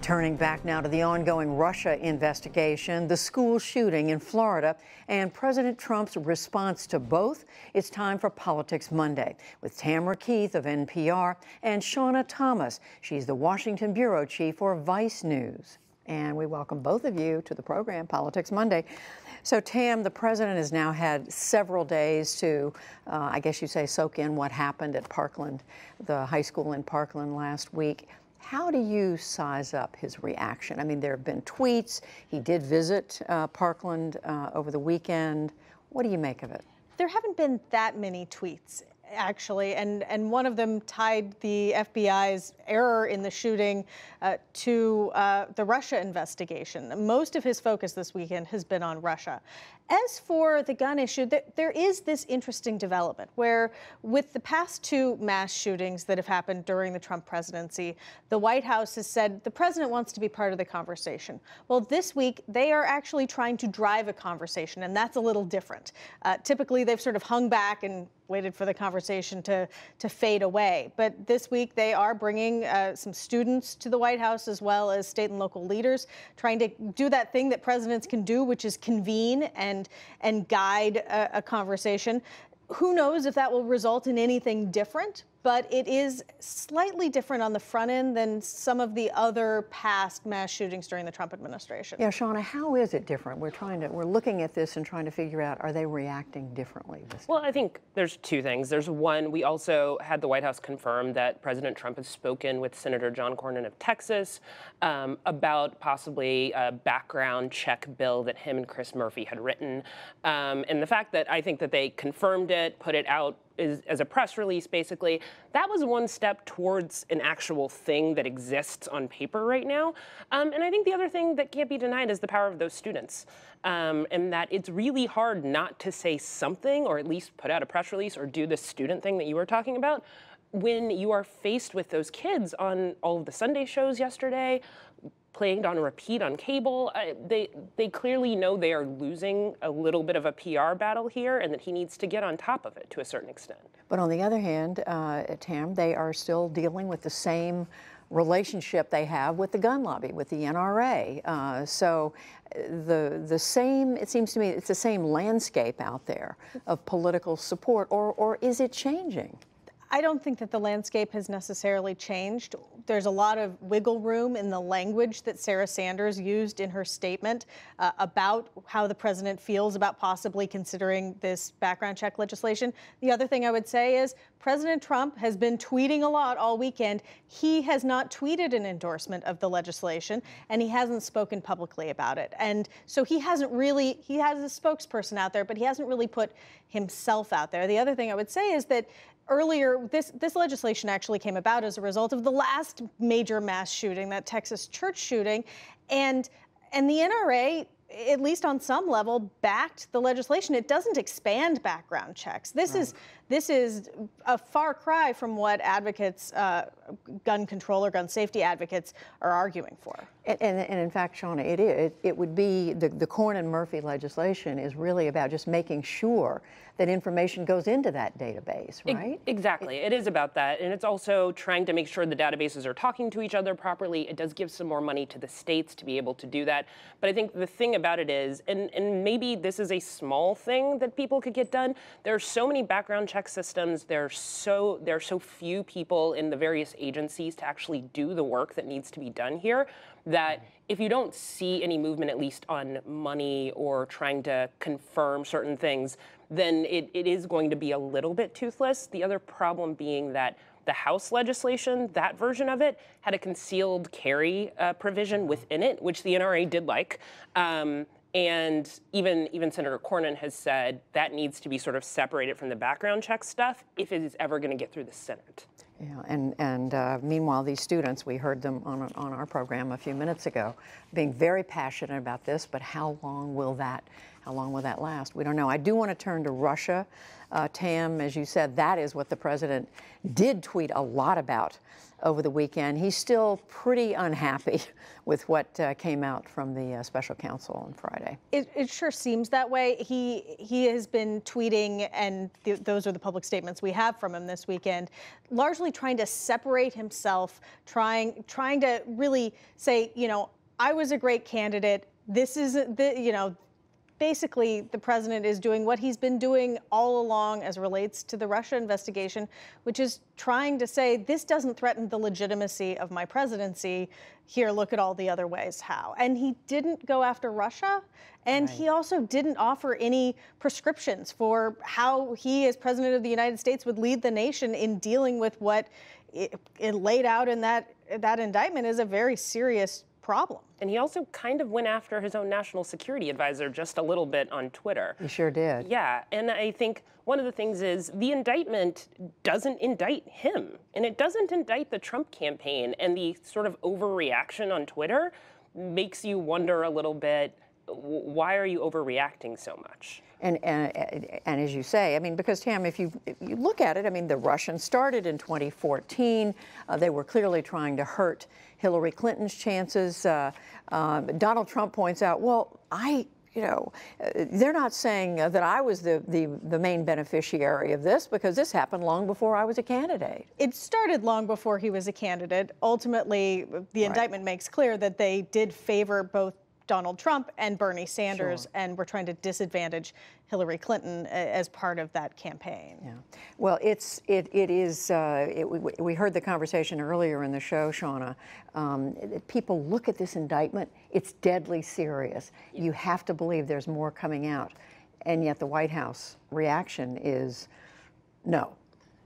Turning back now to the ongoing Russia investigation, the school shooting in Florida, and President Trump's response to both. It's time for Politics Monday with Tamara Keith of NPR and Shauna Thomas. She's the Washington bureau chief for Vice News. And we welcome both of you to the program, Politics Monday. So, Tam, the president has now had several days to, I guess you'd say, soak in what happened at Parkland, the high school in Parkland last week. How do you size up his reaction? I mean, there have been tweets. He did visit Parkland over the weekend. What do you make of it? There haven't been that many tweets, actually, and one of them tied the FBI's error in the shooting to the Russia investigation. Most of his focus this weekend has been on Russia. As for the gun issue, there is this interesting development where, with the past two mass shootings that have happened during the Trump presidency, the White House has said the president wants to be part of the conversation. Well, this week, they are actually trying to drive a conversation, and that's a little different. Typically, they've sort of hung back and waited for the conversation to fade away. But this week, they are bringing some students to the White House, as well as state and local leaders, trying to do that thing that presidents can do, which is convene and guide a conversation. Who knows if that will result in anything different, but it is slightly different on the front end than some of the other past mass shootings during the Trump administration. Yeah, Shauna, how is it different? We're looking at this and trying to figure out, are they reacting differently this time? Well, I think there's two things. There's one, we also had the White House confirm that President Trump has spoken with Senator John Cornyn of Texas about possibly a background check bill that him and Chris Murphy had written. And the fact that I think that they confirmed it, put it out as a press release, basically, that was one step towards an actual thing that exists on paper right now. And I think the other thing that can't be denied is the power of those students. And that it's really hard not to say something, or at least put out a press release or do the student thing that you were talking about, when you are faced with those kids on all of the Sunday shows yesterday, playing on repeat on cable. They clearly know they are losing a little bit of a PR battle here, and that he needs to get on top of it to a certain extent. But on the other hand, Tam, they are still dealing with the same relationship they have with the gun lobby, with the NRA. So the same, it seems to me, it's the same landscape out there of political support, or is it changing? I don't think that the landscape has necessarily changed. There's a lot of wiggle room in the language that Sarah Sanders used in her statement about how the president feels about possibly considering this background check legislation. The other thing I would say is President Trump has been tweeting a lot all weekend. He has not tweeted an endorsement of the legislation, and he hasn't spoken publicly about it. And so he has a spokesperson out there, but he hasn't really put himself out there. The other thing I would say is that earlier, this legislation actually came about as a result of the last major mass shooting, that Texas church shooting, and the NRA, at least on some level, backed the legislation. It doesn't expand background checks. This is a far cry from what advocates, gun control or gun safety advocates, are arguing for. And in fact, Shauna, it would be the Cornyn-Murphy legislation is really about just making sure that information goes into that database, right? Exactly. It is about that. And it's also trying to make sure the databases are talking to each other properly. It does give some more money to the states to be able to do that. But I think the thing about it is, and maybe this is a small thing that people could get done, there are so many background check systems. There are so few people in the various agencies to actually do the work that needs to be done here, that if you don't see any movement, at least on money or trying to confirm certain things, then it is going to be a little bit toothless. The other problem being that the House legislation, that version of it, had a concealed carry provision within it, which the NRA did like. And even Senator Cornyn has said that needs to be sort of separated from the background check stuff if it is ever going to get through the Senate. Yeah, and meanwhile, these students, we heard them on our program a few minutes ago, being very passionate about this, but how long will that How long will that last? We don't know. I do want to turn to Russia. Tam, as you said, that is what the president did tweet a lot about over the weekend. He's still pretty unhappy with what came out from the special counsel on Friday. It sure seems that way. He has been tweeting, and those are the public statements we have from him this weekend, largely trying to separate himself, trying to really say, you know, I was a great candidate. This is basically, the president is doing what he's been doing all along as relates to the Russia investigation, which is trying to say, this doesn't threaten the legitimacy of my presidency. Here, look at all the other ways how. And he didn't go after Russia, and he also didn't offer any prescriptions for how he, as president of the United States, would lead the nation in dealing with what it laid out in that indictment is a very serious problem. And he also kind of went after his own national security advisor just a little bit on Twitter. He sure did. Yeah, and I think one of the things is the indictment doesn't indict him, and it doesn't indict the Trump campaign, and the sort of overreaction on Twitter makes you wonder a little bit, why are you overreacting so much? And as you say, I mean, because Tam, if you look at it, I mean, the Russians started in 2014. They were clearly trying to hurt Hillary Clinton's chances. Donald Trump points out, well, they're not saying that I was the main beneficiary of this, because this happened long before I was a candidate. It started long before he was a candidate. Ultimately, the indictment makes clear that they did favor both Donald Trump and Bernie Sanders, and were trying to disadvantage Hillary Clinton as part of that campaign. Yeah. Well, we heard the conversation earlier in the show, Shauna. People look at this indictment, it's deadly serious. You have to believe there's more coming out. And yet the White House reaction is no.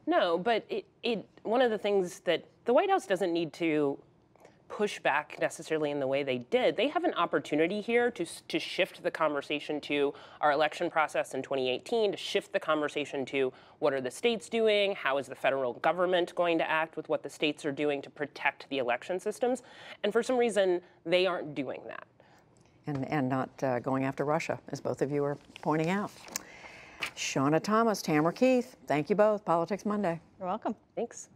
No, but one of the things that the White House doesn't need to push back necessarily in the way they did. They have an opportunity here to shift the conversation to our election process in 2018, to shift the conversation to what are the states doing, how is the federal government going to act with what the states are doing to protect the election systems. And for some reason, they aren't doing that. And not going after Russia, as both of you are pointing out. Shauna Thomas, Tamara Keith, thank you both. Politics Monday. You're welcome. Thanks.